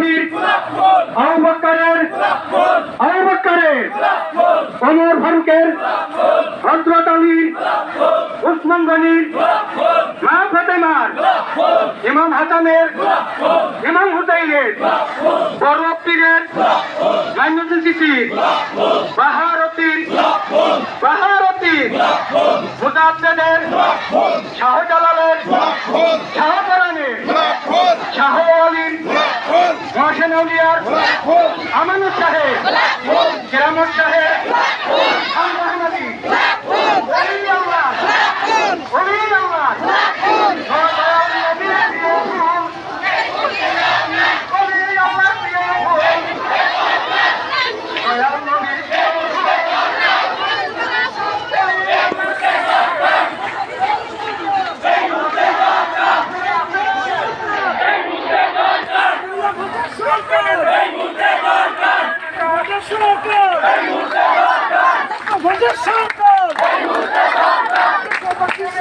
আলীর আবু বকরের ওমর ফারুকের হযরত আলীর উসমান গনির মা ফাতেমার ইমাম হাসানের ইমাম হুসাইনের বড় পীরের মাইনুদ্দিন চিশতির বাহারতির মুজাদ্দেদের শাহজালালের শাহপরানের শাহ আলীর মহসেন আউলিয়ার আমানুর সাহেব কেরামত সাহেব খান রহমানি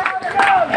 সরকার